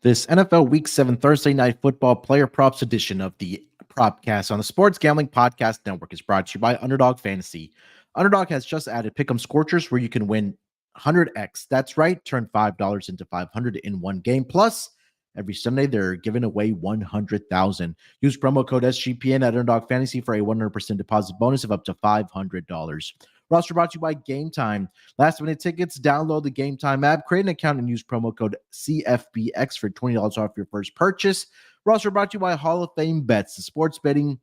This NFL Week 7 Thursday Night Football Player Props edition of the Propcast on the Sports Gambling Podcast Network is brought to you by Underdog Fantasy. Underdog has just added Pick'em Scorchers where you can win 100x. That's right, turn $5 into $500 in one game. Plus, every Sunday they're giving away $100,000. Use promo code SGPN at Underdog Fantasy for a 100% deposit bonus of up to $500. Roster brought to you by Game Time. Last minute tickets, download the Game Time app, create an account, and use promo code CFBX for $20 off your first purchase. Roster brought to you by Hall of Fame Bets, the sports betting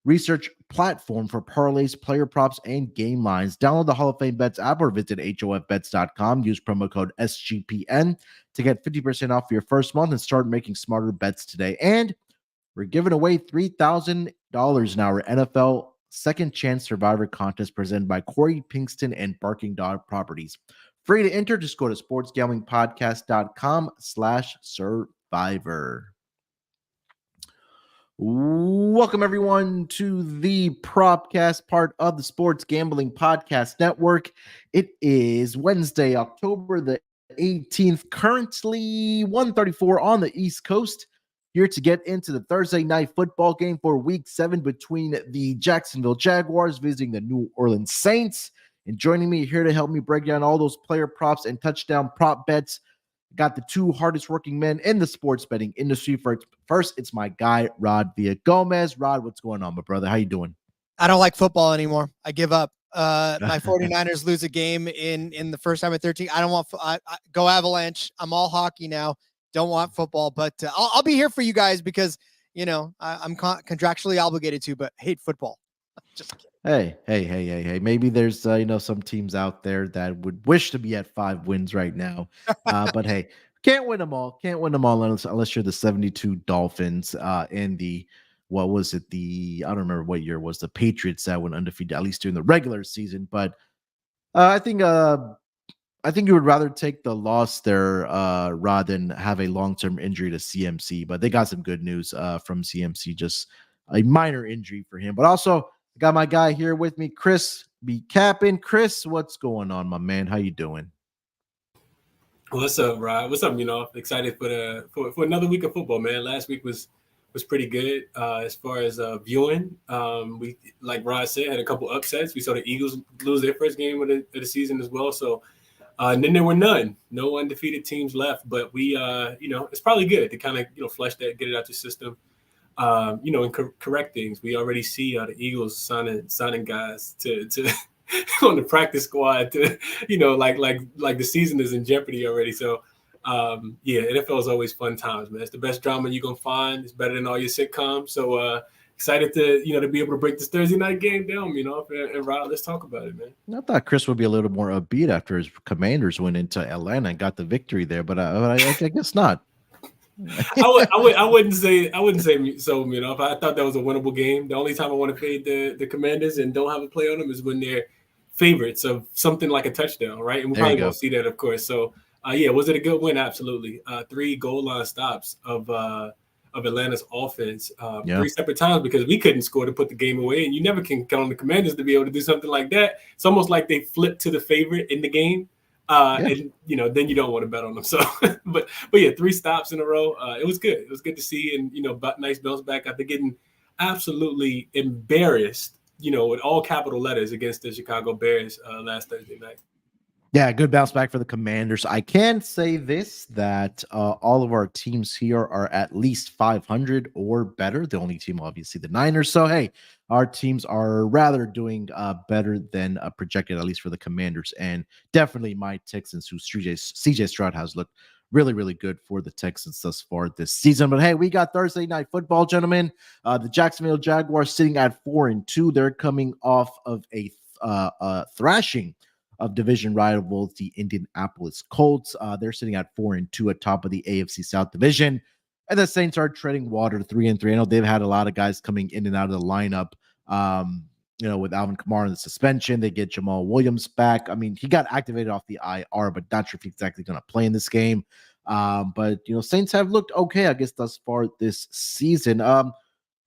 research platform for parlays, player props, and game lines. Download the Hall of Fame Bets app or visit hofbets.com. Use promo code SGPN to get 50% off your first month and start making smarter bets today. And we're giving away $3,000 in our NFL Second Chance Survivor contest presented by Corey Pinkston and Barking Dog Properties. Free to enter. Just go to sportsgamblingpodcast.com/survivor. Welcome, everyone, to the Propcast, part of the Sports Gambling Podcast Network. It is Wednesday, October the 18th, currently 1:34 on the East Coast. Here to get into the Thursday night football game for Week 7 between the Jacksonville Jaguars visiting the New Orleans Saints. And joining me here to help me break down all those player props and touchdown prop bets, got the two hardest working men in the sports betting industry. First, it's my guy, Rod Villagomez. Rod, what's going on, my brother? How you doing? I don't like football anymore. I give up. My 49ers lose a game in the first time at 13. I don't want go Avalanche. I'm all hockey now. Don't want football, but I'll be here for you guys because, you know, I'm contractually obligated to, but hate football. Just kidding. Hey. Maybe there's, some teams out there that would wish to be at 5 wins right now. But hey, can't win them all. Can't win them all unless you're the 72 Dolphins in the, what was it? I don't remember what year it was, the Patriots that went undefeated, at least during the regular season. But I think you would rather take the loss there, rather than have a long-term injury to CMC. But they got some good news from CMC, just a minor injury for him. But also, I got my guy here with me, Chris B. Cappin. Chris, what's going on, my man? How you doing? What's up, Rod? What's up, Excited for another week of football, man. Last week was pretty good as far as viewing. We, like Rod said, had a couple upsets. We saw the Eagles lose their first game of the season as well. So. And then there were no undefeated teams left, but we, it's probably good to kind of, flush that, get it out the system, and correct things. We already see the Eagles signing guys to on the practice squad to, like the season is in jeopardy already. So, NFL is always fun times, man. It's the best drama you're going to find. It's better than all your sitcoms. So, excited to, to be able to break this Thursday night game down, and Rod, let's talk about it, man. I thought Chris would be a little more upbeat after his Commanders went into Atlanta and got the victory there, but I guess not. I wouldn't say so, if I thought that was a winnable game. The only time I want to fade the Commanders and don't have a play on them is when they're favorites of something like a touchdown, right? And we probably won't see that, of course. So, was it a good win? Absolutely. 3 goal line stops of Atlanta's offense 3 separate times because we couldn't score to put the game away, and you never can count on the Commanders to be able to do something like that. It's almost like they flipped to the favorite in the game, and then you don't want to bet on them. So, but 3 stops in a row. It was good. It was good to see, and nice bounce back after getting absolutely embarrassed, with all capital letters against the Chicago Bears last Thursday night. Yeah, good bounce back for the Commanders. I can say this, that all of our teams here are at least 500 or better. The only team, obviously, the Niners. So, hey, our teams are rather doing better than projected, at least for the Commanders. And definitely my Texans, who CJ Stroud has looked really, really good for the Texans thus far this season. But, hey, we got Thursday night football, gentlemen. The Jacksonville Jaguars sitting at 4-2. They're coming off of a thrashing of division rivals, the Indianapolis Colts. They're sitting at 4-2 at top of the AFC South division. And the Saints are treading water 3-3. I know they've had a lot of guys coming in and out of the lineup. With Alvin Kamara in the suspension, they get Jamal Williams back. I mean, he got activated off the IR, but not sure if he's exactly going to play in this game. But Saints have looked okay, I guess, thus far this season.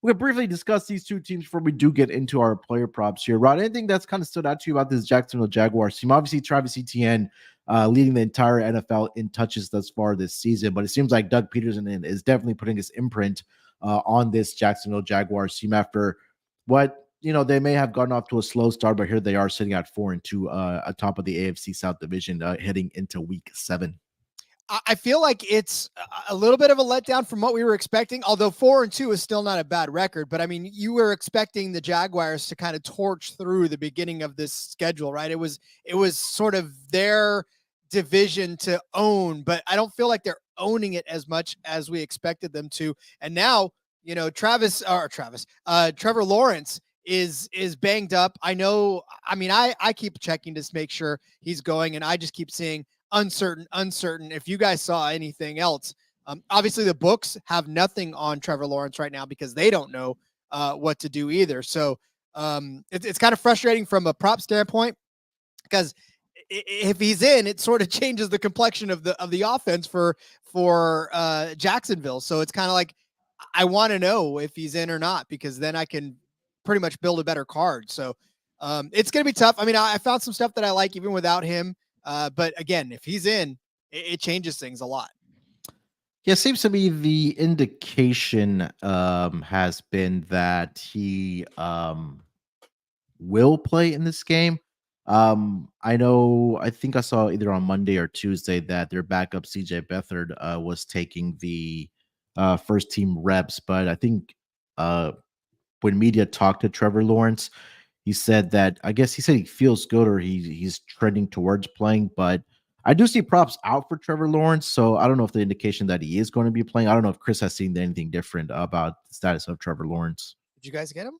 We're going to briefly discuss these two teams before we do get into our player props here. Rod, anything that's kind of stood out to you about this Jacksonville Jaguars team? Obviously, Travis Etienne leading the entire NFL in touches thus far this season. But it seems like Doug Peterson is definitely putting his imprint on this Jacksonville Jaguars team after what they may have gotten off to a slow start, but here they are sitting at 4-2 atop of the AFC South division heading into week 7. I feel like it's a little bit of a letdown from what we were expecting, although 4-2 is still not a bad record. But I mean, you were expecting the Jaguars to kind of torch through the beginning of this schedule, right? It was sort of their division to own, but I don't feel like they're owning it as much as we expected them to. And now, Trevor Lawrence is banged up. I keep checking to make sure he's going, and I just keep seeing uncertain. If you guys saw anything else, obviously the books have nothing on Trevor Lawrence right now because they don't know what to do either. So it's kind of frustrating from a prop standpoint because if he's in, it sort of changes the complexion of the offense for Jacksonville. So it's kind of like I want to know if he's in or not because then I can pretty much build a better card. So it's going to be tough. I mean, I found some stuff that I like even without him. But again, if he's in, it changes things a lot. Yeah, it seems to me the indication has been that he will play in this game. I think I saw either on Monday or Tuesday that their backup CJ Beathard was taking the first team reps, but I think when media talked to Trevor Lawrence, he said he feels good or he's trending towards playing, but I do see props out for Trevor Lawrence. So I don't know if the indication that he is going to be playing. I don't know if Chris has seen anything different about the status of Trevor Lawrence. Did you guys get him?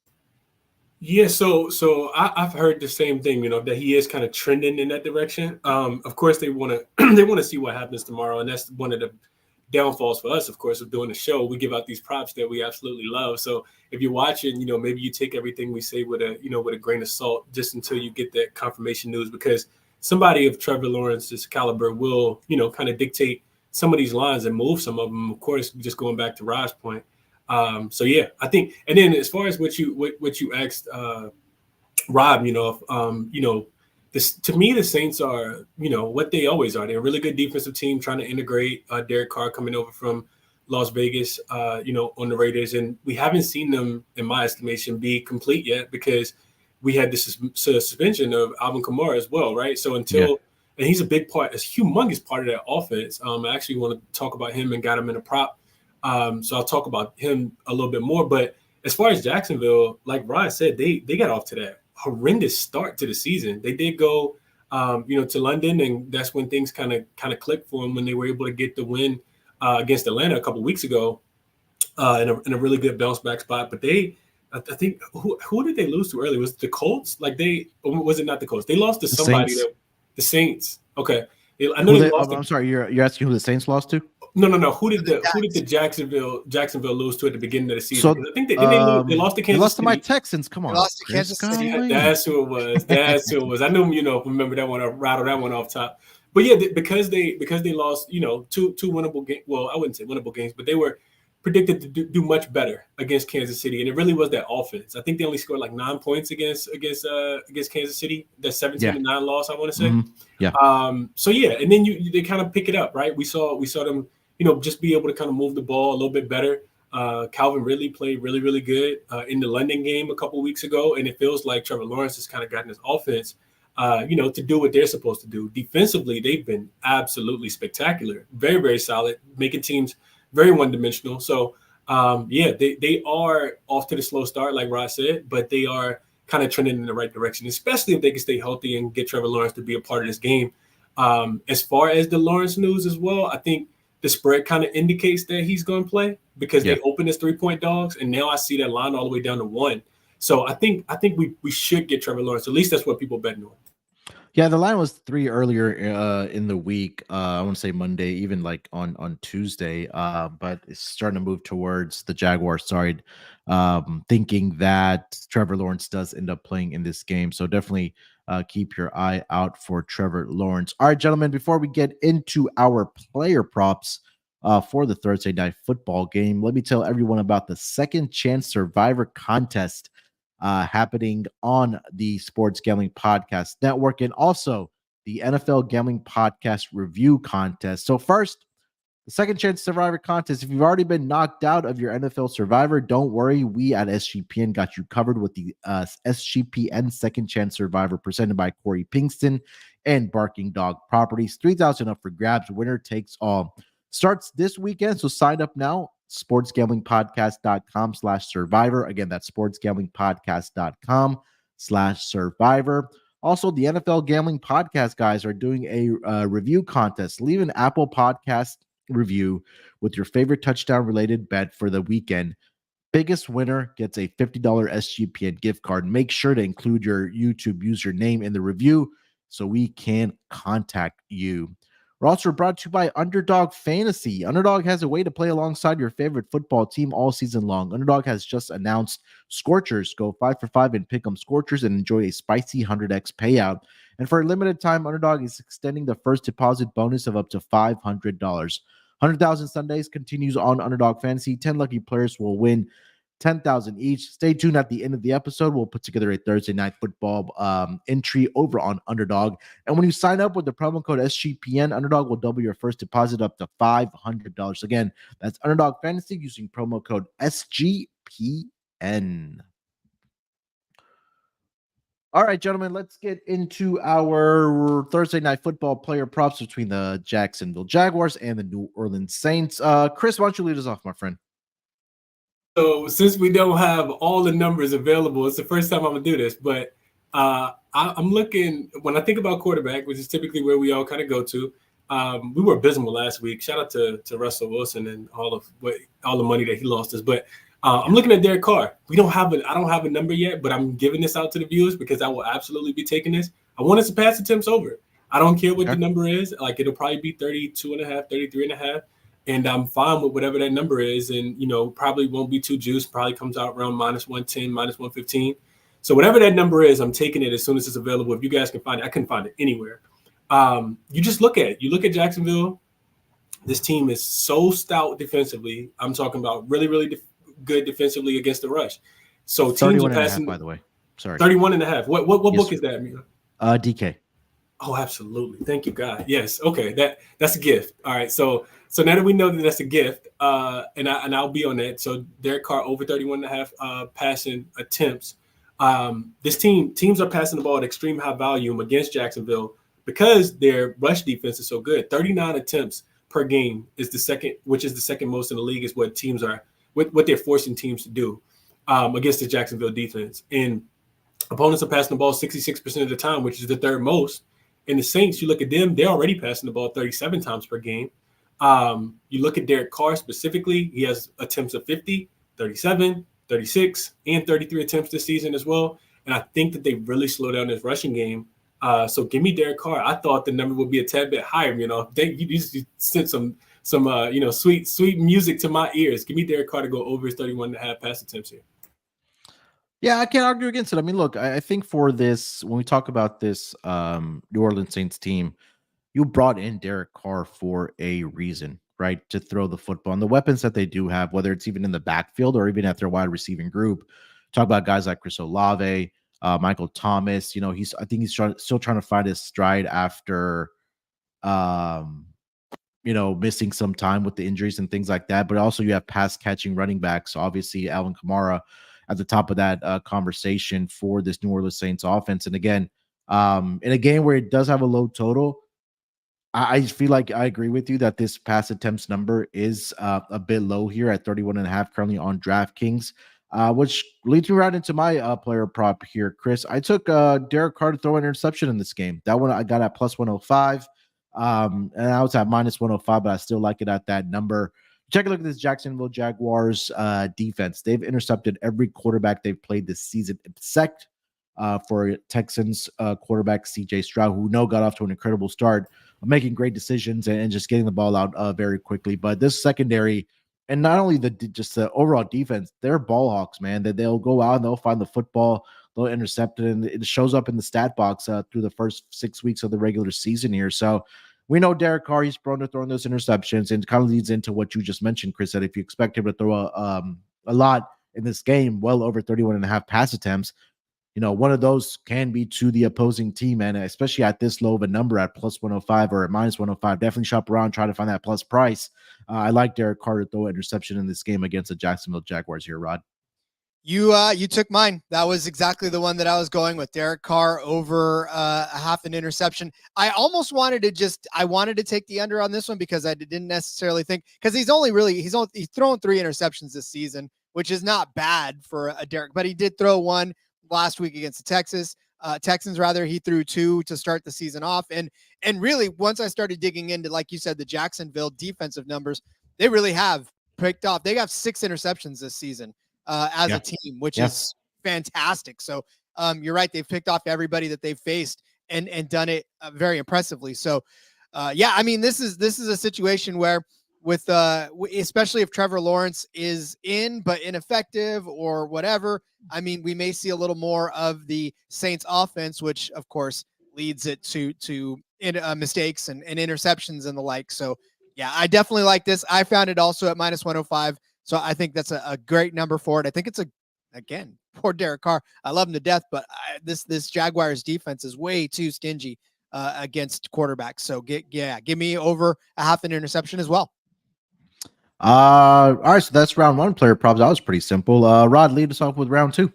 Yeah, so I've heard the same thing, that he is kind of trending in that direction. Of course, they want to see what happens tomorrow, and that's one of the downfalls for us, of course, of doing the show. We give out these props that we absolutely love. So if you're watching, maybe you take everything we say with a grain of salt just until you get that confirmation news, because somebody of Trevor Lawrence's caliber will, kind of dictate some of these lines and move some of them. Of course, just going back to Rod's point. So yeah, I think, and then as far as what you asked, Rob, to me, the Saints are, what they always are. They're a really good defensive team trying to integrate Derek Carr coming over from Las Vegas, on the Raiders. And we haven't seen them, in my estimation, be complete yet because we had this suspension of Alvin Kamara as well, right? So and he's a big part, a humongous part of that offense. I actually want to talk about him and got him in a prop. So I'll talk about him a little bit more. But as far as Jacksonville, like Ryan said, they got off to that horrendous start to the season. They did go, to London, and that's when things kind of clicked for them when they were able to get the win against Atlanta a couple of weeks ago in a really good bounce back spot. But I think who did they lose to early? Was it the Colts? Was it not the Colts? They lost to somebody. The Saints. Okay. I'm sorry, you're asking who the Saints lost to? No. Who did the Jacksonville lose to at the beginning of the season? So, I think they lost to Kansas City. They lost to my Texans. Come on. They lost to Kansas City. That's who it was. I knew remember that one, rattle that one off top. But yeah, because they lost, two winnable games. Well, I wouldn't say winnable games, but they were predicted to do much better against Kansas City, and it really was that offense. I think they only scored like 9 points against Kansas City. That 17-9 loss, I want to say. Mm-hmm. Yeah. So yeah, and then they kind of pick it up, right? We saw them, just be able to kind of move the ball a little bit better. Calvin Ridley played really, really good in the London game a couple of weeks ago, and it feels like Trevor Lawrence has kind of gotten his offense, to do what they're supposed to do. Defensively, they've been absolutely spectacular, very, very solid, making teams very one-dimensional. So, they are off to the slow start, like Rod said, but they are kind of trending in the right direction, especially if they can stay healthy and get Trevor Lawrence to be a part of this game. As far as the Lawrence news as well, I think the spread kind of indicates that he's going to play because they opened as 3-point dogs, and now I see that line all the way down to 1. So I think we should get Trevor Lawrence. At least that's what people betting on. Yeah, the line was 3 earlier in the week. I want to say Monday, even like on Tuesday. But it's starting to move towards the Jaguars side, thinking that Trevor Lawrence does end up playing in this game. So definitely keep your eye out for Trevor Lawrence. All right, gentlemen, before we get into our player props for the Thursday night football game, let me tell everyone about the Second Chance Survivor contest happening on the Sports Gambling Podcast Network. And also, the NFL Gambling Podcast Review Contest. So first, the Second Chance Survivor Contest. If you've already been knocked out of your NFL Survivor, don't worry. We at SGPN got you covered with the SGPN Second Chance Survivor presented by Corey Pinkston and Barking Dog Properties. $3,000 up for grabs. Winner takes all. Starts this weekend, so sign up now. sportsgamblingpodcast.com/survivor. Again, that's sportsgamblingpodcast.com/survivor. Also, the NFL Gambling Podcast guys are doing a review contest. Leave an Apple Podcast review with your favorite touchdown related bet for the weekend. Biggest winner gets a $50 SGPN gift card. Make sure to include your YouTube username in the review so we can contact you. We're also brought to you by Underdog Fantasy. Underdog has a way to play alongside your favorite football team all season long. Underdog has just announced Scorchers. Go 5 for 5 and pick 'em Scorchers and enjoy a spicy 100x payout. And for a limited time, Underdog is extending the first deposit bonus of up to $500. 100,000 Sundays continues on Underdog Fantasy. 10 lucky players will win $10,000 each. Stay tuned at the end of the episode. We'll put together a Thursday night football entry over on Underdog. And when you sign up with the promo code SGPN, Underdog will double your first deposit up to $500. Again, that's Underdog Fantasy using promo code SGPN. All right, gentlemen, let's get into our Thursday night football player props between the Jacksonville Jaguars and the New Orleans Saints. Chris, why don't you lead us off, my friend? So since we don't have all the numbers available, it's the first time I'm going to do this, but I'm looking, when I think about quarterback, which is typically where we all kind of go to, we were abysmal last week. Shout out to Russell Wilson and all the money that he lost us. But I'm looking at Derek Carr. I don't have a number yet, but I'm giving this out to the viewers because I will absolutely be taking this. I want us to pass attempts over. I don't care what the number is. Like, it'll probably be 32.5, 33.5. And I'm fine with whatever that number is. And, probably won't be too juiced. Probably comes out around -110, -115. So whatever that number is, I'm taking it as soon as it's available. If you guys can find it, I couldn't find it anywhere. You just look at Jacksonville. This team is so stout defensively. I'm talking about really, really good defensively against the rush. So teams are passing. By the way, sorry, 31.5. What book is that? DK. Oh, absolutely. Thank you, God. Yes. Okay. That's a gift. All right. So now that we know that that's a gift, and I'll be on that. So Derek Carr over 31.5 passing attempts. This teams are passing the ball at extreme high volume against Jacksonville because their rush defense is so good. 39 attempts per game is the second, which is the second most in the league, is what teams are what they're forcing teams to do against the Jacksonville defense. And opponents are passing the ball 66% of the time, which is the third most. And the Saints, you look at them, they're already passing the ball 37 times per game. You look at Derek Carr specifically, he has attempts of 50, 37, 36, and 33 attempts this season as well. And I think that they really slow down his rushing game. So give me Derek Carr. I thought the number would be a tad bit higher. You sent some sweet music to my ears. Give me Derek Carr to go over his 31.5 pass attempts here. Yeah, I can't argue against it. I mean, look, I think for this, when we talk about this New Orleans Saints team, you brought in Derek Carr for a reason, right? To throw the football and the weapons that they do have, whether it's even in the backfield or even at their wide receiving group. Talk about guys like Chris Olave, Michael Thomas. I think he's still trying to find his stride after, missing some time with the injuries and things like that. But also you have pass catching running backs. Obviously, Alvin Kamara at the top of that conversation for this New Orleans Saints offense. And again, in a game where it does have a low total, I feel like I agree with you that this pass attempts number is a bit low here at 31.5 currently on DraftKings, which leads me right into my player prop here, Chris. I took Derek Carr to throw an interception in this game. That one I got at +105, and I was at -105, but I still like it at that number. Take a look at this Jacksonville Jaguars defense. They've intercepted every quarterback they've played this season, except for Texans quarterback C.J. Stroud, who got off to an incredible start, making great decisions and just getting the ball out very quickly. But this secondary, and not only the overall defense, they're ball hawks, man. That they'll go out and they'll find the football, they'll intercept it, and it shows up in the stat box through the first 6 weeks of the regular season here. So we know Derek Carr, he's prone to throwing those interceptions, and it kind of leads into what you just mentioned, Chris, that if you expect him to throw a lot in this game, well over 31.5 pass attempts, one of those can be to the opposing team, and especially at this low of a number at plus 105 or at minus 105, definitely shop around, try to find that plus price. I like Derek Carr to throw an interception in this game against the Jacksonville Jaguars here, Rod. You took mine. That was exactly the one that I was going with. Derek Carr over a half an interception. I almost wanted to take the under on this one because I didn't necessarily think, because he's thrown 3 interceptions this season, which is not bad for a Derek, but he did throw one last week against the Texans rather. He threw 2 to start the season off. And really, once I started digging into, like you said, the Jacksonville defensive numbers, they really have picked off. They got 6 interceptions this season as a team, which is fantastic. So you're right. They've picked off everybody that they've faced and done it very impressively. So I mean, this is a situation where with especially if Trevor Lawrence is in, but ineffective or whatever, I mean, we may see a little more of the Saints offense, which of course leads it to mistakes and interceptions and the like. So yeah, I definitely like this. I found it also at minus 105. So I think that's a great number for it. I think it's again, poor Derek Carr. I love him to death, but this Jaguars defense is way too stingy against quarterbacks. So give me over a half an interception as well. All right, so that's round 1 player props. That was pretty simple. Rod, lead us off with round 2.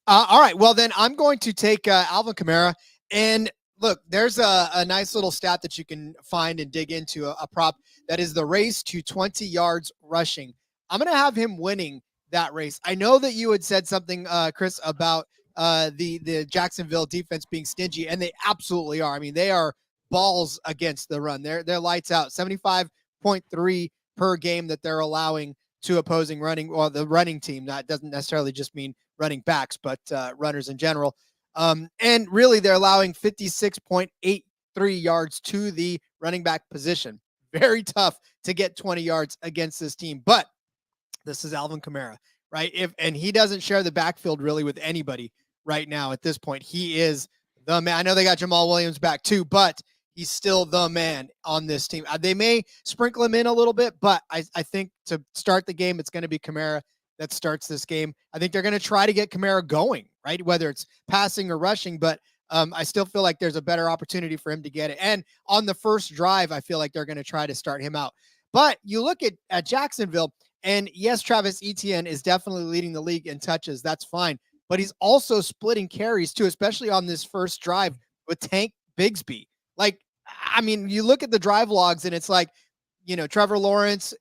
All right, well then I'm going to take Alvin Kamara, and look, there's a nice little stat that you can find and dig into a prop that is the race to 20 yards rushing. I'm going to have him winning that race. I know that you had said something, Chris, about the Jacksonville defense being stingy, and they absolutely are. I mean, they are balls against the run. They're lights out. 75.3 per game that they're allowing to opposing running, or the running team. That doesn't necessarily just mean running backs, but runners in general. And really, they're allowing 56.83 yards to the running back position. Very tough to get 20 yards against this team, but this is Alvin Kamara, right? And he doesn't share the backfield really with anybody right now at this point. He is the man. I know they got Jamal Williams back too, but he's still the man on this team. They may sprinkle him in a little bit, but I think to start the game, it's going to be Kamara that starts this game. I think they're going to try to get Kamara going, right? Whether it's passing or rushing, but I still feel like there's a better opportunity for him to get it. And on the first drive, I feel like they're going to try to start him out. But you look at Jacksonville, and yes, Travis Etienne is definitely leading the league in touches. That's fine. But he's also splitting carries too, especially on this first drive with Tank Bigsby. Like, I mean, you look at the drive logs and it's like, Trevor Lawrence,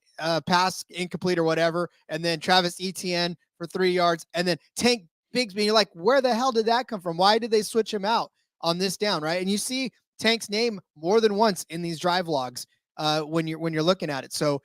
pass incomplete or whatever, and then Travis Etienne for 3 yards, and then Tank Bigsby. You're like, where the hell did that come from? Why did they switch him out on this down, right? And you see Tank's name more than once in these drive logs when you're looking at it. So,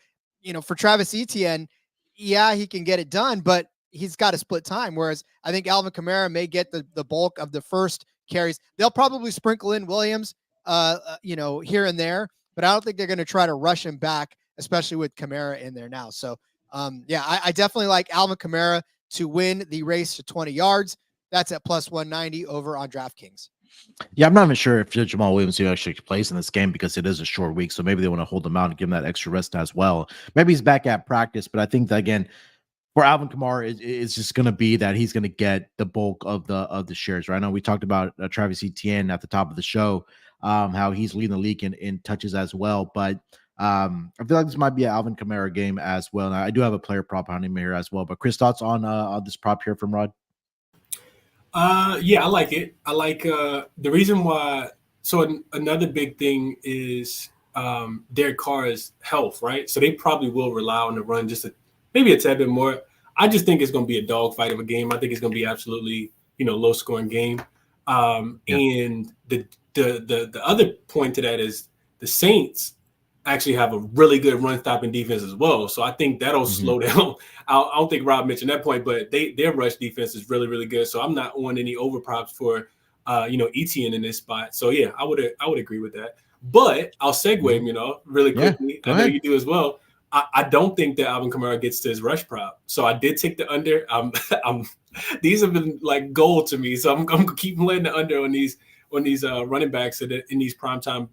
for Travis Etienne, yeah, he can get it done, but he's got to split time. Whereas I think Alvin Kamara may get the bulk of the first carries. They'll probably sprinkle in Williams, here and there, but I don't think they're going to try to rush him back, especially with Kamara in there now. So, I definitely like Alvin Kamara to win the race to 20 yards. That's at plus 190 over on DraftKings. Yeah, I'm not even sure if Jamal Williams actually plays in this game because it is a short week. So maybe they want to hold him out and give him that extra rest as well. Maybe he's back at practice, but I think that, again, for Alvin Kamara, it's just going to be that he's going to get the bulk of the shares. Right now, we talked about Travis Etienne at the top of the show, how he's leading the league in touches as well. But I feel like this might be an Alvin Kamara game as well. And I do have a player prop on him here as well. But Chris, thoughts on this prop here from Rod? Yeah, I like it. I like the reason why. So another big thing is Derek Carr's health, right? So they probably will rely on the run maybe a tad bit more. I just think it's going to be a dogfight of a game. I think it's going to be absolutely, low scoring game. And the other point to that is the Saints actually have a really good run stopping defense as well. So I think that'll slow down. I don't think Rob mentioned that point, but their rush defense is really, really good. So I'm not on any over props for, Etienne in this spot. So yeah, I would agree with that. But I'll segue, really quickly. I know you do as well. I don't think that Alvin Kamara gets to his rush prop. So I did take the under. These have been like gold to me. So I'm gonna keep letting the under on these running backs in these primetime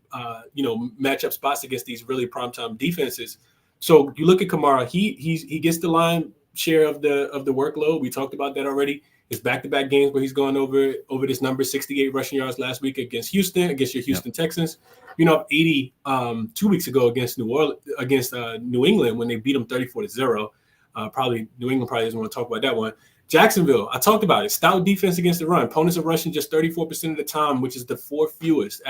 matchup spots against these really primetime defenses. So you look at Kamara, he gets the line share of the workload. We talked about that already. His back-to-back games where he's gone over this number, 68 rushing yards last week against Houston, against your Houston Texans. 80 2 weeks ago against New England when they beat them 34-0. Probably New England probably doesn't want to talk about that one. Jacksonville, I talked about it. Stout defense against the run. Opponents are rushing just 34% of the time, which is the fourth fewest,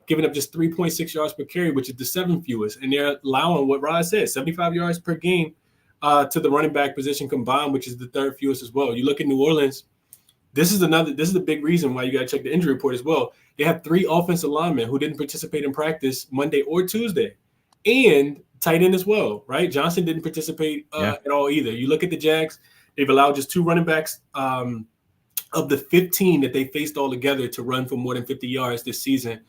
giving up just 3.6 yards per carry, which is the seventh fewest. And they're allowing what Rod said, 75 yards per game to the running back position combined, which is the third fewest as well. You look at New Orleans, this is the big reason why you got to check the injury report as well. They have 3 offensive linemen who didn't participate in practice Monday or Tuesday, and tight end as well, right? Johnson didn't participate at all either. You look at the Jags, they've allowed just 2 running backs of the 15 that they faced all together to run for more than 50 yards this season.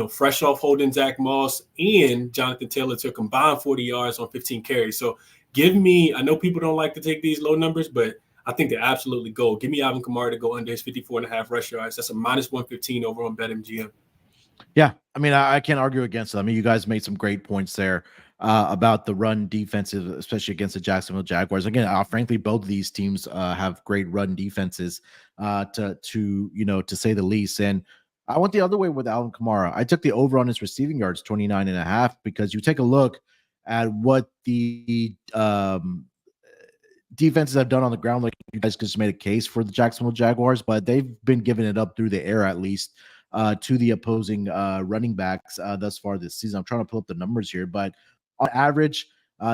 Fresh off holding Zach Moss and Jonathan Taylor to combine 40 yards on 15 carries. So I know people don't like to take these low numbers, but I think they're absolutely gold. Give me Alvin Kamara to go under his 54.5 rush yards. That's a -115 over on BetMGM. Yeah, I mean, I can't argue against it. I mean, you guys made some great points there about the run defenses, especially against the Jacksonville Jaguars. Again, frankly, both of these teams have great run defenses, to say the least. And I went the other way with Alvin Kamara. I took the over on his receiving yards, 29.5, because you take a look at what the defenses have done on the ground. Like, you guys just made a case for the Jacksonville Jaguars, but they've been giving it up through the air at least to the opposing running backs thus far this season. I'm trying to pull up the numbers here, but on average,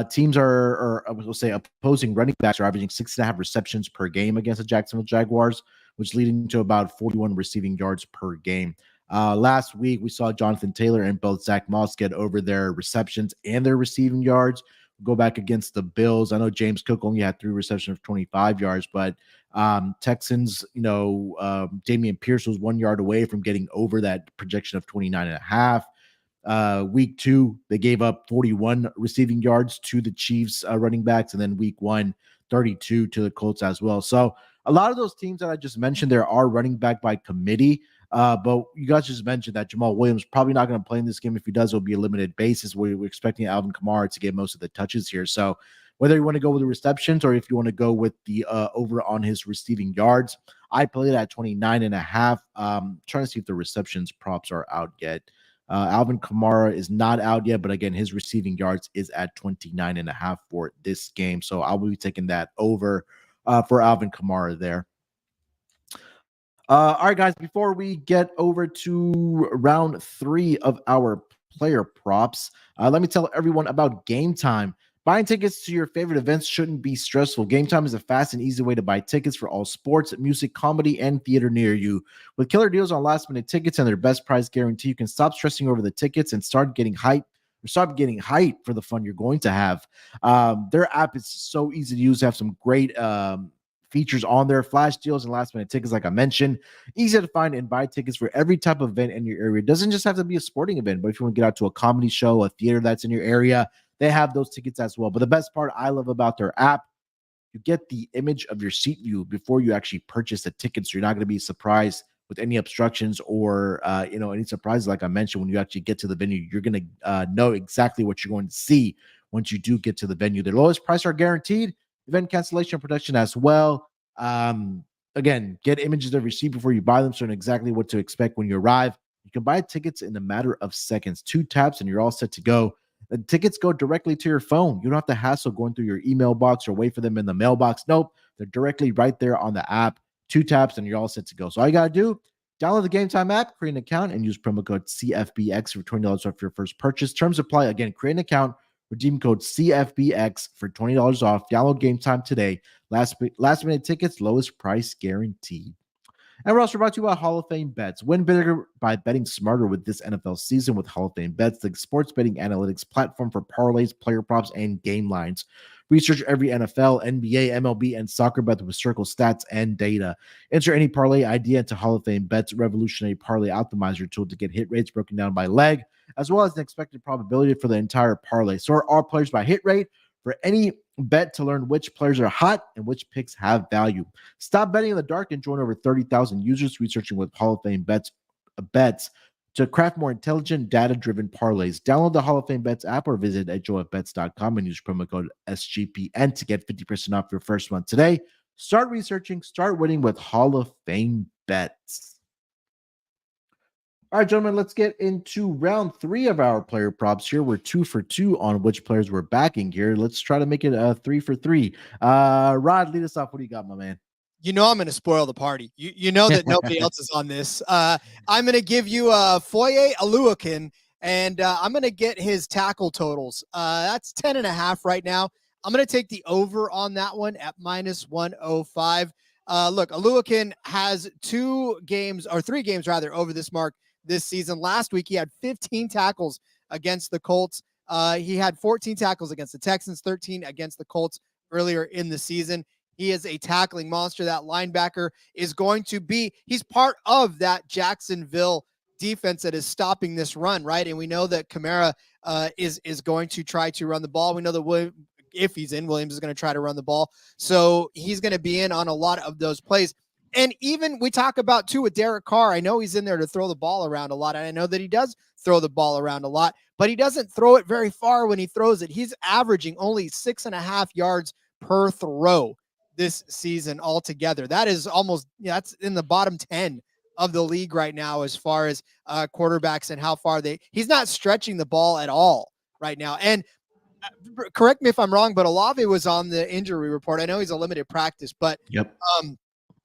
teams or I will say opposing running backs are averaging 6.5 receptions per game against the Jacksonville Jaguars, which leading to about 41 receiving yards per game. Last week, we saw Jonathan Taylor and both Zach Moss get over their receptions and their receiving yards. Go back against the Bills. I know James Cook only had 3 receptions of 25 yards, but Texans, Dameon Pierce was 1 yard away from getting over that projection of 29.5. Week 2, they gave up 41 receiving yards to the Chiefs running backs, and then week 1, 32 to the Colts as well. So a lot of those teams that I just mentioned, there are running back by committee. But you guys just mentioned that Jamal Williams probably not going to play in this game. If he does, it'll be a limited basis. We're expecting Alvin Kamara to get most of the touches here. So whether you want to go with the receptions or if you want to go with the over on his receiving yards, I played at 29.5. Trying to see if the receptions props are out yet. Alvin Kamara is not out yet, but again, his receiving yards is at 29.5 for this game. So I will be taking that over for Alvin Kamara there. All right, guys, before we get over to round 3 of our player props, let me tell everyone about Game Time. Buying tickets to your favorite events shouldn't be stressful. Game Time is a fast and easy way to buy tickets for all sports, music, comedy, and theater near you. With killer deals on last-minute tickets and their best price guarantee, you can stop stressing over the tickets and start getting hyped for the fun you're going to have. Their app is so easy to use. They have some great features on there, flash deals and last minute tickets, like I mentioned. Easy to find and buy tickets for every type of event in your area. It doesn't just have to be a sporting event, but if you want to get out to a comedy show, a theater that's in your area, they have those tickets as well. But the best part I love about their app, you get the image of your seat view before you actually purchase the tickets. So you're not going to be surprised with any obstructions or any surprises. Like I mentioned, when you actually get to the venue, you're going to know exactly what you're going to see once you do get to the venue. Their lowest price are guaranteed. Event cancellation protection as well. Again, get images of your seat before you buy them, so you know exactly what to expect when you arrive. You can buy tickets in a matter of seconds. 2 taps and you're all set to go. The tickets go directly to your phone. You don't have to hassle going through your email box or wait for them in the mailbox. Nope, they're directly right there on the app. 2 taps and you're all set to go. So all you got to do, download the Game Time app, create an account, and use promo code CFBX for $20 off your first purchase. Terms apply. Again, create an account, redeem code CFBX for $20 off. Download Game Time today. Last minute tickets, lowest price guaranteed. And we're also brought to you by Hall of Fame Bets. Win bigger by betting smarter with this NFL season with Hall of Fame Bets, the sports betting analytics platform for parlays, player props, and game lines. Research every NFL, NBA, MLB, and soccer bet with Circle stats and data. Enter any parlay idea into Hall of Fame Bets' revolutionary parlay optimizer tool to get hit rates broken down by leg, as well as an expected probability for the entire parlay. Sort all players by hit rate for any bet to learn which players are hot and which picks have value. Stop betting in the dark and join over 30,000 users researching with Hall of Fame bets to craft more intelligent, data-driven parlays. Download the Hall of Fame Bets app or visit HOFBets.com and use promo code SGPN to get 50% off your first month today. Start researching, start winning with Hall of Fame bets. All right, gentlemen, let's get into round 3 of our player props here. We're 2 for 2 on which players we're backing here. Let's try to make it a 3 for 3. Rod, lead us off. What do you got, my man? You know I'm going to spoil the party. You know that nobody else is on this. I'm going to give you Foye Oluokun, and I'm going to get his tackle totals. That's 10.5 right now. I'm going to take the over on that one at -105. Look, Oluokun has 3 games over this mark this season. Last week, he had 15 tackles against the Colts. He had 14 tackles against the Texans, 13 against the Colts earlier in the season. He is a tackling monster. That linebacker is going to be, he's part of that Jacksonville defense that is stopping this run, right? And we know that Kamara is going to try to run the ball. We know that if he's in, Williams is going to try to run the ball. So he's going to be in on a lot of those plays. And even we talk about, too, with Derek Carr, I know he's in there to throw the ball around a lot. And I know that he does throw the ball around a lot, but he doesn't throw it very far when he throws it. He's averaging only 6.5 yards per throw this season altogether. That is almost, that's in the bottom 10 of the league right now as far as quarterbacks and how far he's not stretching the ball at all right now. And correct me if I'm wrong, but Olave was on the injury report. I know he's a limited practice, but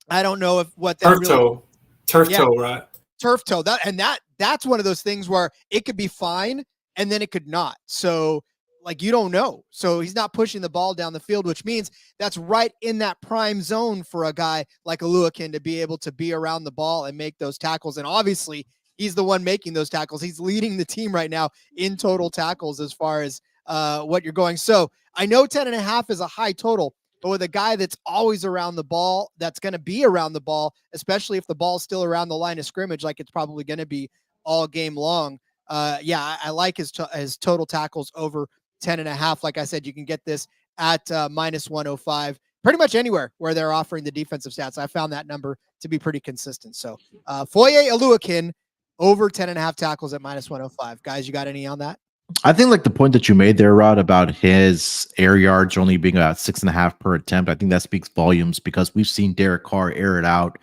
I don't know if what that turf toe, right? Turf toe. That's one of those things where it could be fine and then it could not. So like, you don't know. So he's not pushing the ball down the field, which means that's right in that prime zone for a guy like Oluokun to be able to be around the ball and make those tackles. And obviously he's the one making those tackles. He's leading the team right now in total tackles as far as what you're going. So I know 10.5 is a high total, but with a guy that's always around the ball, that's going to be around the ball, especially if the ball's still around the line of scrimmage, like it's probably going to be all game long. I like his total tackles over 10.5. Like I said, you can get this at -105 pretty much anywhere where they're offering the defensive stats. I found that number to be pretty consistent. So Foye Oluokun over 10.5 tackles at -105. Guys, you got any on that? I think like the point that you made there, Rod, about his air yards only being about 6.5 per attempt, I think that speaks volumes because we've seen Derek Carr air it out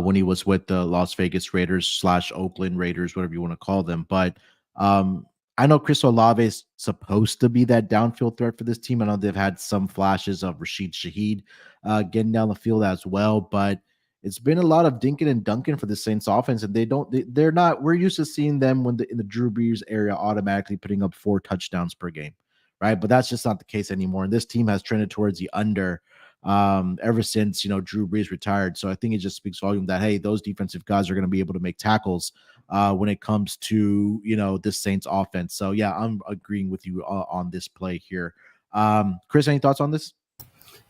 when he was with the Las Vegas Raiders / Oakland Raiders, whatever you want to call them. But I know Chris Olave is supposed to be that downfield threat for this team. I know they've had some flashes of Rashid Shaheed getting down the field as well, but it's been a lot of dinking and dunking for the Saints offense, and they're not, we're used to seeing them in the Drew Brees area automatically putting up 4 touchdowns per game, right? But that's just not the case anymore. And this team has trended towards the under ever since, Drew Brees retired. So I think it just speaks volume that, hey, those defensive guys are going to be able to make tackles when it comes to, this Saints offense. So yeah, I'm agreeing with you on this play here. Chris, any thoughts on this?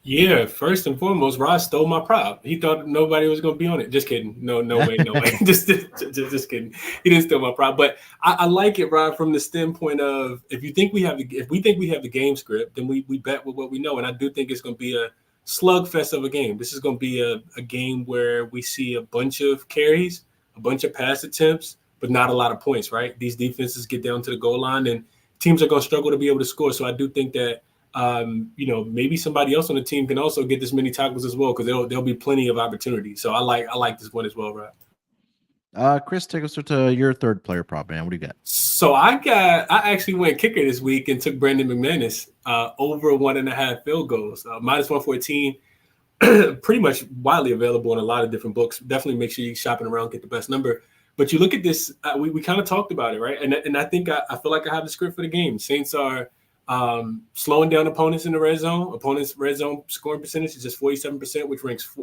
Yeah, first and foremost, Rod stole my prop. He thought nobody was going to be on it. Just kidding. No way. just kidding. He didn't steal my prop. But I like it, Rod, from the standpoint of if we think we have the game script, then we bet with what we know. And I do think it's going to be a slugfest of a game. This is going to be a game where we see a bunch of carries, a bunch of pass attempts, but not a lot of points, right? These defenses get down to the goal line and teams are going to struggle to be able to score. So I do think that maybe somebody else on the team can also get this many tackles as well, because there'll be plenty of opportunities. So I like this one as well, right? Chris, take us to your third player prop, man. What do you got? So I actually went kicker this week and took Brandon McManus over 1.5 field goals, -114. Pretty much widely available in a lot of different books. Definitely make sure you're shopping around, get the best number. But you look at this, we kind of talked about it, right? And I think I feel like I have the script for the game. Saints are slowing down opponents in the red zone. Opponents' red zone scoring percentage is just 47%, which ranks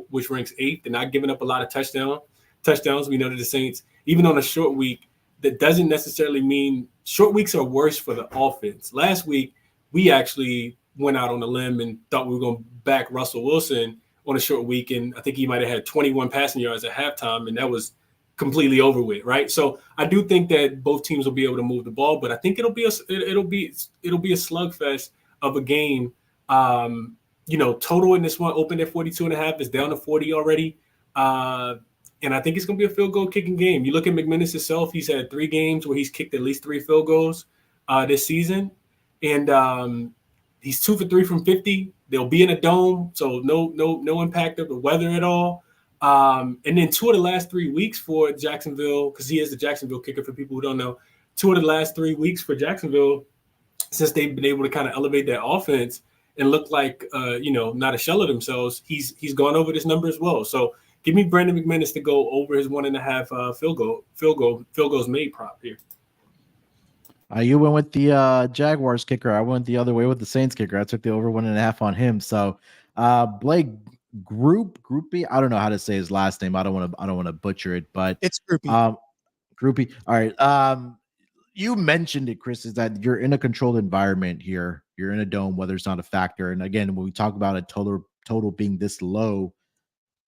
8th. They're not giving up a lot of touchdowns. We know that the Saints, even on a short week, that doesn't necessarily mean short weeks are worse for the offense. Last week, we actually went out on a limb and thought we were going to back Russell Wilson on a short week, and I think he might have had 21 passing yards at halftime, and that was completely over with, right? So I do think that both teams will be able to move the ball, but I think it'll be a slugfest of a game. Total in this one opened at 42.5, is down to 40 already, and I think it's going to be a field goal kicking game. You look at McManus himself; he's had 3 games where he's kicked at least 3 field goals this season, and he's 2 for 3 from 50. They'll be in a dome, so no impact of the weather at all. And then 2 of the last 3 weeks for Jacksonville, because he is the Jacksonville kicker for people who don't know, 2 of the last 3 weeks for Jacksonville, since they've been able to kind of elevate their offense and look like, not a shell of themselves, he's gone over this number as well. So give me Brandon McManus to go over his 1.5 field goals made prop here. You went with the Jaguars kicker. I went the other way with the Saints kicker. I took the over 1.5 on him. So Blake Groupie. I don't know how to say his last name. I don't want to butcher it, but it's Groupie. Groupie. All right. You mentioned it, Chris, is that you're in a controlled environment here. You're in a dome, weather's not a factor. And again, when we talk about a total being this low,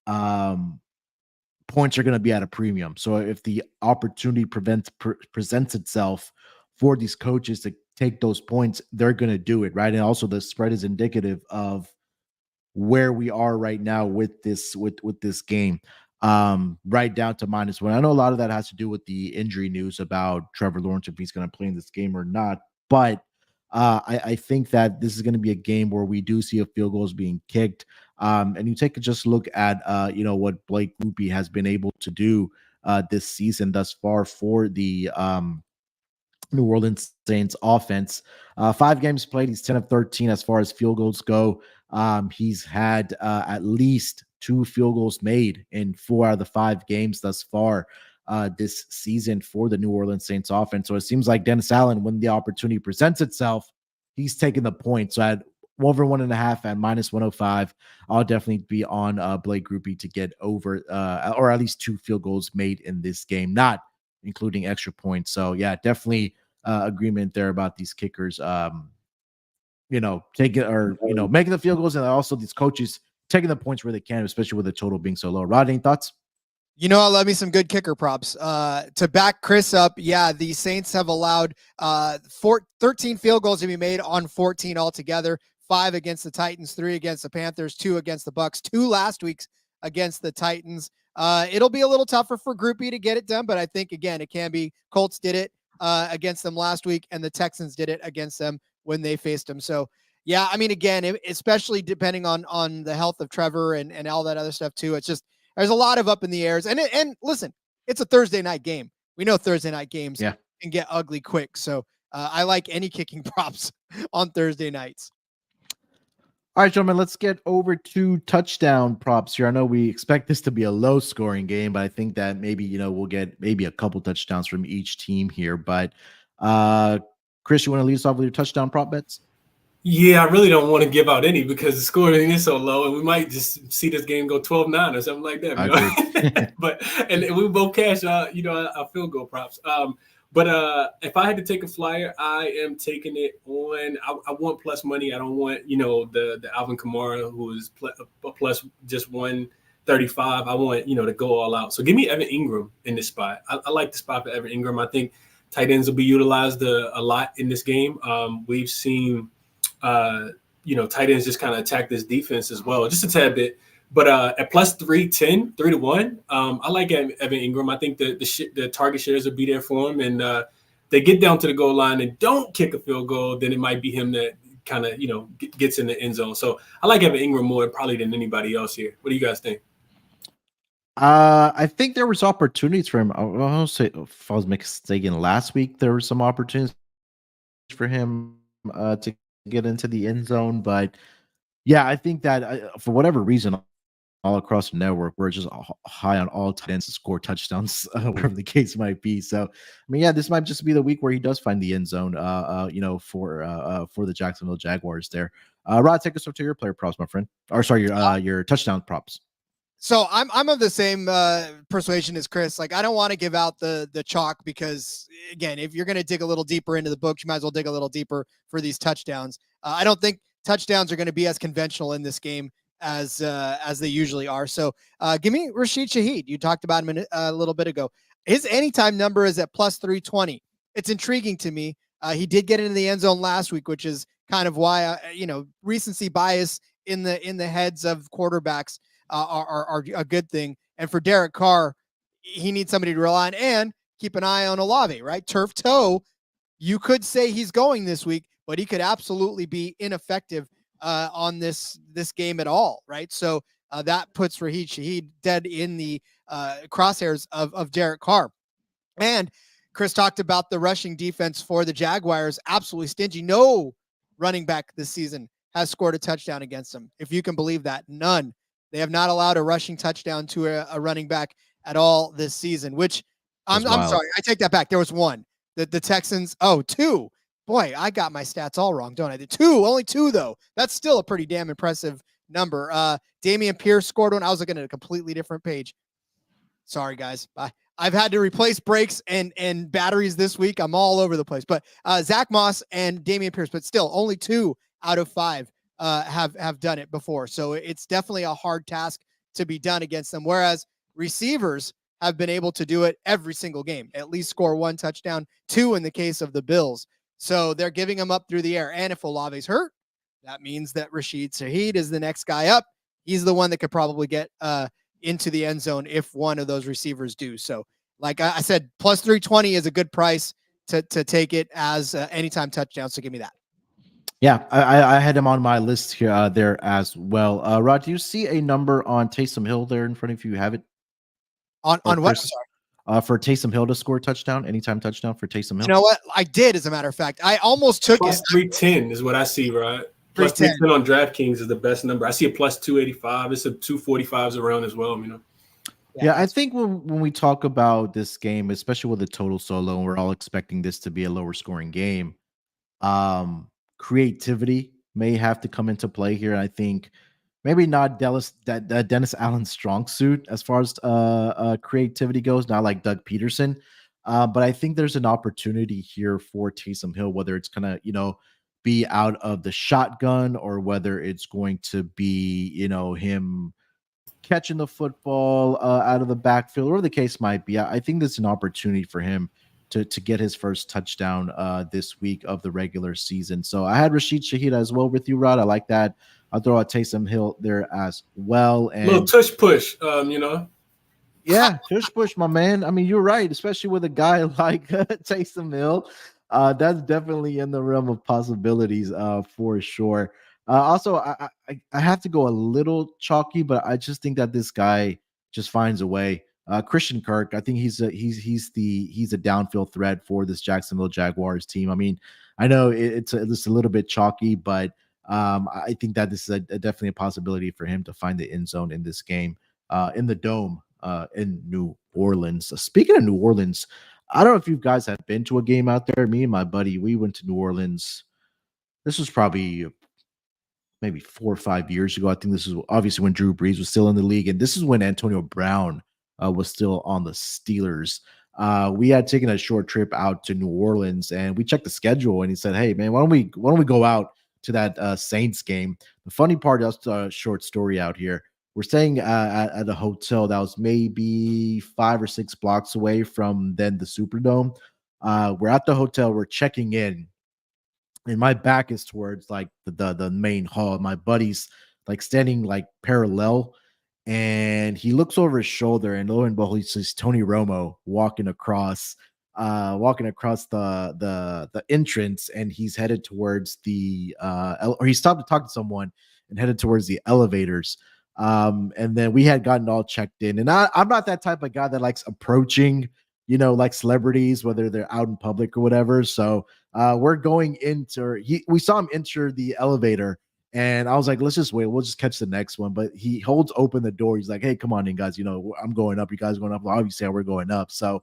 points are going to be at a premium. So if the opportunity presents itself for these coaches to take those points, they're going to do it, right? And also the spread is indicative of where we are right now with this game, right down to -1. I know a lot of that has to do with the injury news about Trevor Lawrence, if he's going to play in this game or not. But I think that this is going to be a game where we do see a field goals being kicked. And you take a just look at what Blake Groupie has been able to do this season thus far for the New Orleans Saints offense. 5 games played, he's 10 of 13 as far as field goals go. He's had at least 2 field goals made in 4 out of the 5 games thus far this season for the New Orleans Saints offense. So it seems like Dennis Allen, when the opportunity presents itself, he's taking the point. So at over 1.5 at -105, I'll definitely be on Blake Groupie to get over or at least 2 field goals made in this game, not including extra points. So yeah, definitely agreement there about these kickers, taking or making the field goals, and also these coaches taking the points where they can, especially with the total being so low. Rod, any thoughts? I love me some good kicker props. To back Chris up, yeah, the Saints have allowed 13 field goals to be made on 14 altogether. 5 against the Titans, 3 against the Panthers, 2 against the Bucks, 2 last week's against the Titans. It'll be a little tougher for Groupie to get it done, but I think, again, it can be. Colts did it against them last week, and the Texans did it against them when they faced them. So, yeah, I mean, again, especially depending on the health of Trevor and all that other stuff too. It's just there's a lot of up in the airs. And listen, it's a Thursday night game. We know Thursday night games can get ugly quick. So I like any kicking props on Thursday nights. All right, gentlemen, let's get over to touchdown props here. I know we expect this to be a low-scoring game, but I think that maybe, we'll get maybe a couple touchdowns from each team here. But, Chris, you want to lead us off with your touchdown prop bets? Yeah, I really don't want to give out any because the scoring is so low, and we might just see this game go 12-9 or something like that. But and we both cash, our field goal props. But if I had to take a flyer, I am taking it on. I want plus money. I don't want, the Alvin Kamara, who is plus just 135. I want, to go all out. So give me Evan Ingram in this spot. I like the spot for Evan Ingram. I think tight ends will be utilized a lot in this game. We've seen, tight ends just kind of attack this defense as well, just a tad bit. But at plus 310, 3-1, I like Evan Ingram. I think the target shares will be there for him. And they get down to the goal line and don't kick a field goal, then it might be him that kind of, gets in the end zone. So I like Evan Ingram more probably than anybody else here. What do you guys think? I think there was opportunities for him. I'll say, if I was mistaken, last week there were some opportunities for him to get into the end zone. But yeah, I think that for whatever reason, all across the network, we're just high on all tight ends to score touchdowns, whatever the case might be. So, I mean, yeah, this might just be the week where he does find the end zone, for the Jacksonville Jaguars there. Rod, take us up to your player props, my friend. Or sorry, your touchdown props. So I'm of the same persuasion as Chris. Like, I don't want to give out the chalk because, again, if you're going to dig a little deeper into the books, you might as well dig a little deeper for these touchdowns. I don't think touchdowns are going to be as conventional in this game as they usually are. So give me Rashid Shaheed. You talked about him a little bit ago. His anytime number is at plus 320. It's intriguing to me. He did get into the end zone last week, which is kind of why recency bias in the heads of quarterbacks are a good thing. And for Derek Carr, he needs somebody to rely on and keep an eye on Olave, right? Turf toe. You could say he's going this week, but he could absolutely be ineffective on this game at all, right? So that puts Rashid Shaheed dead in the crosshairs of Derek Carr. And Chris talked about the rushing defense for the Jaguars, absolutely stingy. No running back this season has scored a touchdown against them. If you can believe that, none. They have not allowed a rushing touchdown to a running back at all this season, which I'm sorry. I take that back. There was one. The Texans, two. Boy, I got my stats all wrong, don't I? Only two, though. That's still a pretty damn impressive number. Dameon Pierce scored one. I was looking at a completely different page. Sorry, guys. Bye. I've had to replace brakes and batteries this week. I'm all over the place. But Zach Moss and Dameon Pierce, but still only 2 out of 5 have done it before. So it's definitely a hard task to be done against them. Whereas receivers have been able to do it every single game, at least score 1 touchdown, 2 in the case of the Bills. So they're giving them up through the air. And if Olave's hurt, that means that Rashid Shaheed is the next guy up. He's the one that could probably get into the end zone if one of those receivers do. So like I said, plus 320 is a good price to take it as anytime touchdown. So give me that. Yeah, I had him on my list here there as well. Rod, do you see a number on Taysom Hill there in front of you? You have it on what? Sorry. For Taysom Hill to score a touchdown, anytime touchdown for Taysom Hill. You know what? I did, as a matter of fact. I almost took plus it. 310 is what I see, right? Plus 310 on DraftKings is the best number. I see a plus 285. It's a 245s around as well, you know. Yeah, I think when we talk about this game, especially with the total so low, and we're all expecting this to be a lower scoring game, creativity may have to come into play here. I think maybe not Dennis Allen's strong suit as far as creativity goes, not like Doug Peterson. But I think there's an opportunity here for Taysom Hill, whether it's going to, be out of the shotgun or whether it's going to be, him catching the football out of the backfield, or the case might be. I think there's an opportunity for him to get his first touchdown this week of the regular season. So I had Rashid Shaheed as well with you, Rod. I like that. I'll throw out Taysom Hill there as well. And little tush push, Yeah, tush push, my man. I mean, you're right, especially with a guy like Taysom Hill. That's definitely in the realm of possibilities for sure. Also, I have to go a little chalky, but I just think that this guy just finds a way. Christian Kirk, I think he's a downfield threat for this Jacksonville Jaguars team. I mean, I know it's a little bit chalky, but I think that this is definitely a possibility for him to find the end zone in this game in the Dome in New Orleans. Speaking of New Orleans, I don't know if you guys have been to a game out there. Me and my buddy, we went to New Orleans. This was probably maybe 4 or 5 years ago. I think this is obviously when Drew Brees was still in the league, and this is when Antonio Brown was still on the Steelers. We had taken a short trip out to New Orleans, and we checked the schedule, and he said, "Hey, man, why don't we go out to that Saints game?" The funny part, just a short story out here. We're staying at a hotel that was maybe 5 or 6 blocks away from then the Superdome. We're at the hotel. We're checking in, and my back is towards like the main hall. My buddy's like standing like parallel, and he looks over his shoulder, and lo and behold, he sees Tony Romo walking across the entrance, and he's headed towards the or he stopped to talk to someone and headed towards the elevators. And then we had gotten all checked in, and I'm not that type of guy that likes approaching, like celebrities, whether they're out in public or whatever. So we're going into, we saw him enter the elevator, and I was like, let's just wait. We'll just catch the next one. But he holds open the door. He's like, hey, come on in, guys. I'm going up. You guys going up? Well, obviously, we're going up. So,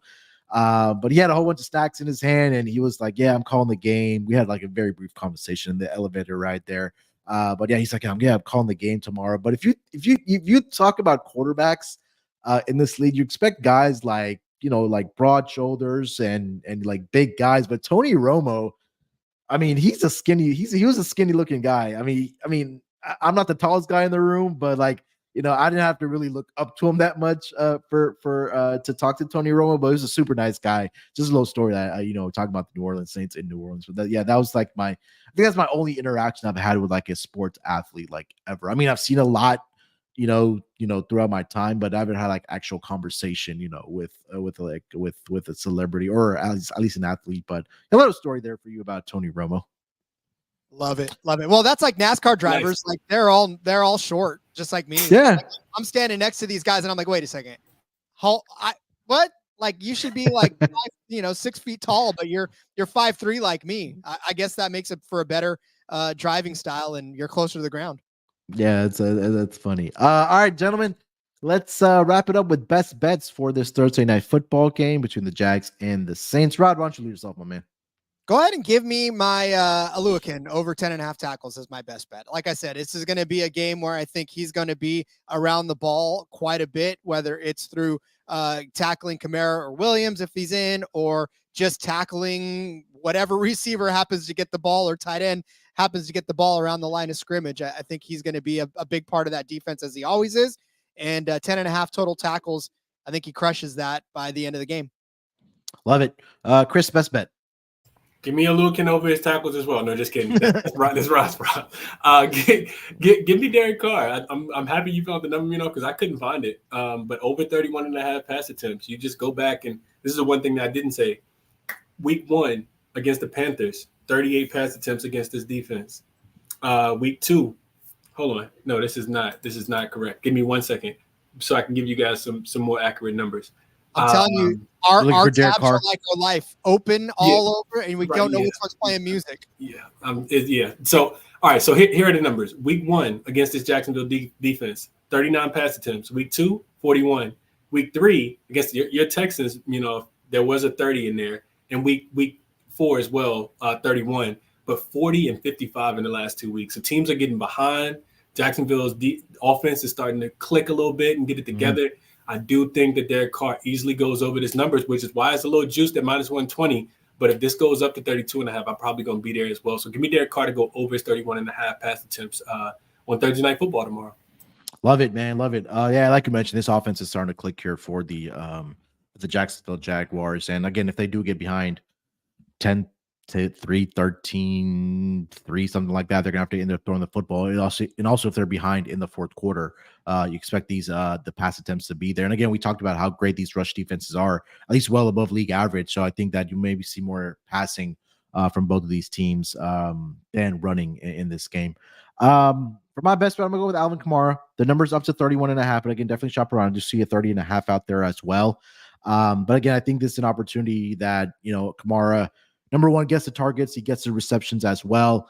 but he had a whole bunch of stacks in his hand, and he was like, yeah, I'm calling the game. We had like a very brief conversation in the elevator right there. But yeah, he's like, I'm calling the game tomorrow. But if you talk about quarterbacks in this league, you expect guys like, like broad shoulders and like big guys. But Tony Romo, I mean, he was a skinny looking guy. I mean, I'm not the tallest guy in the room, but like, I didn't have to really look up to him that much to talk to Tony Romo, but he was a super nice guy. Just a little story that talking about the New Orleans Saints in New Orleans. But that was like I think that's my only interaction I've had with like a sports athlete like ever. I mean, I've seen a lot, throughout my time, but I haven't had like actual conversation, with a celebrity or at least an athlete. But a little story there for you about Tony Romo. Love it. Love it. Well, that's like NASCAR drivers. Nice. Like they're all short, just like me. Yeah. Like, I'm standing next to these guys and I'm like, wait a second. What? Like you should be like 6 feet tall, but you're 5'3" like me. I guess that makes it for a better driving style and you're closer to the ground. Yeah, that's funny. All right, gentlemen, let's wrap it up with best bets for this Thursday night football game between the Jags and the Saints. Rod, why don't you lead us off, my man? Go ahead and give me my Aluakin over 10.5 tackles as my best bet. Like I said, this is going to be a game where I think he's going to be around the ball quite a bit, whether it's through tackling Kamara or Williams if he's in, or just tackling whatever receiver happens to get the ball or tight end happens to get the ball around the line of scrimmage. I think he's going to be a big part of that defense as he always is. And 10.5 total tackles, I think he crushes that by the end of the game. Love it. Chris, best bet. Give me a Lukin over his tackles as well. No, just kidding. That's Ross, bro. Give me Derek Carr. I'm happy you found the number, because I couldn't find it. But over 31.5 pass attempts. You just go back, and this is the one thing that I didn't say. Week 1 against the Panthers, 38 pass attempts against this defense. Week 2, hold on. No, this is not correct. Give me 1 second so I can give you guys some more accurate numbers. I'm telling you, our tabs are like our life, open all over, and we don't know which one's playing music. Yeah. So, all right. So here are the numbers. Week 1 against this Jacksonville defense, 39 pass attempts. Week 2, 41. Week 3 against your Texans, there was a 30 in there, and week 4 as well, 31. But 40 and 55 in the last 2 weeks. So teams are getting behind. Jacksonville's offense is starting to click a little bit and get it together. Mm-hmm. I do think that Derek Carr easily goes over his numbers, which is why it's a little juiced at minus 120. But if this goes up to 32.5, I'm probably going to be there as well. So give me Derek Carr to go over his 31.5 pass attempts on Thursday Night Football tomorrow. Love it, man. Love it. Yeah, like you mentioned, this offense is starting to click here for the Jacksonville Jaguars. And again, if they do get behind 10-3, 13-3, something like that, they're gonna have to end up throwing the football. And also if they're behind in the fourth quarter, you expect these the pass attempts to be there. And again, we talked about how great these rush defenses are, at least well above league average. So I think that you maybe see more passing from both of these teams than running in this game. For my best bet, I'm gonna go with Alvin Kamara. The number's up to 31.5, but again, definitely shop around. Just see a 30.5 out there as well. But again, I think this is an opportunity that Kamara, number one, gets the targets, he gets the receptions as well.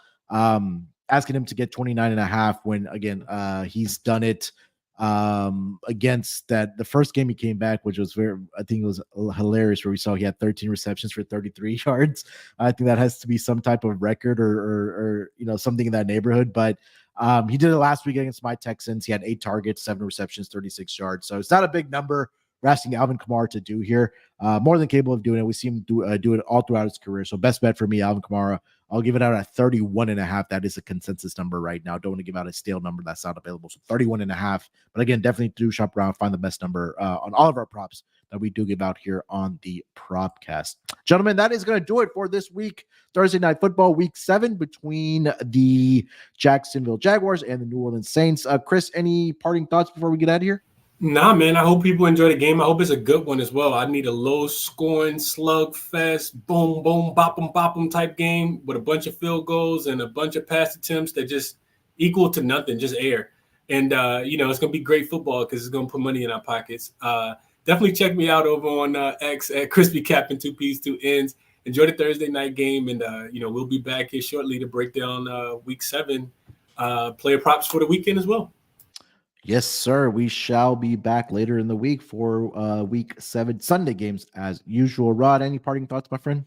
Asking him to get 29.5 when again he's done it against that the first game he came back, which was I think it was hilarious, where we saw he had 13 receptions for 33 yards. I think that has to be some type of record or something in that neighborhood. But he did it last week against my Texans. He had 8 targets, 7 receptions, 36 yards. So it's not a big number we're asking Alvin Kamara to do here. More than capable of doing it. We see him do it all throughout his career. So best bet for me, Alvin Kamara. I'll give it out at 31.5. That is a consensus number right now. Don't want to give out a stale number that's not available. So 31.5. But again, definitely do shop around, find the best number on all of our props that we do give out here on the Propcast. Gentlemen, that is going to do it for this week. Thursday Night Football, Week 7 between the Jacksonville Jaguars and the New Orleans Saints. Chris, any parting thoughts before we get out of here? Nah, man. I hope people enjoy the game. I hope it's a good one as well. I need a low-scoring, slugfest, boom, boom, bop 'em type game with a bunch of field goals and a bunch of pass attempts that just equal to nothing, just air. And, it's going to be great football because it's going to put money in our pockets. Definitely check me out over on X at Crispy Captain 2 P's 2 N's. Enjoy the Thursday night game, and, we'll be back here shortly to break down Week 7 player props for the weekend as well. Yes, sir. We shall be back later in the week for Week 7 Sunday games as usual. Rod, any parting thoughts, my friend?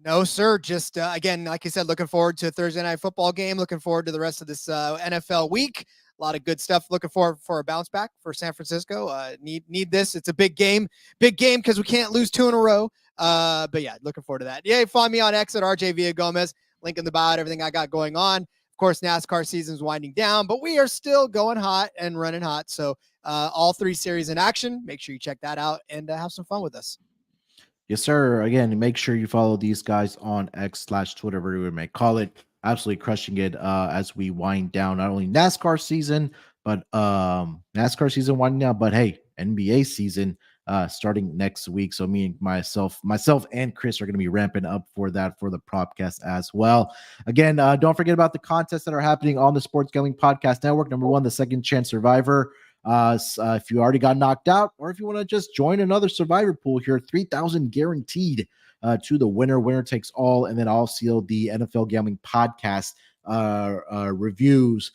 No, sir. Just, again, like you said, looking forward to a Thursday night football game. Looking forward to the rest of this NFL week. A lot of good stuff. Looking forward for a bounce back for San Francisco. Need this. It's a big game because we can't lose 2 in a row. But yeah, looking forward to that. Yeah, find me on X at RJ Villagomez. Link in the bio, everything I got going on. Of course, NASCAR season's winding down, but we are still going hot and running hot. So all 3 series in action. Make sure you check that out and have some fun with us. Yes, sir. Again, make sure you follow these guys on X/Twitter, whatever we may call it. Absolutely crushing it as we wind down not only NASCAR season, but NASCAR season winding down, but hey, NBA season starting next week. So me and myself and Chris are going to be ramping up for that for the Propcast as well. Again, don't forget about the contests that are happening on the Sports Gambling Podcast Network. Number one, the Second Chance Survivor. If you already got knocked out, or if you want to just join another survivor pool here, 3,000 guaranteed to the winner. Winner takes all. And then also the NFL Gambling Podcast reviews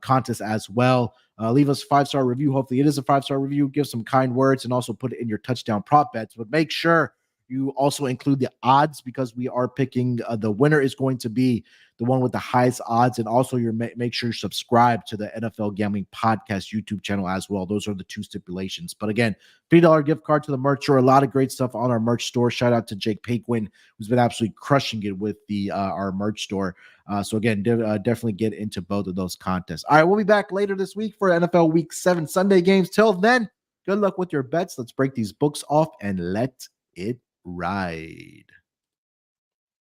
contest as well. Leave us a 5-star review. Hopefully it is a 5-star review. Give some kind words and also put it in your touchdown prop bets. But make sure you also include the odds, because we are picking the winner is going to be the one with the highest odds. And also make sure you subscribe to the NFL Gambling Podcast YouTube channel as well. Those are the two stipulations. But again, $3 gift card to the merch store. A lot of great stuff on our merch store. Shout out to Jake Paquin, who's been absolutely crushing it with our merch store. So again, definitely get into both of those contests. All right, we'll be back later this week for NFL Week 7 Sunday games. Till then, good luck with your bets. Let's break these books off and let it ride.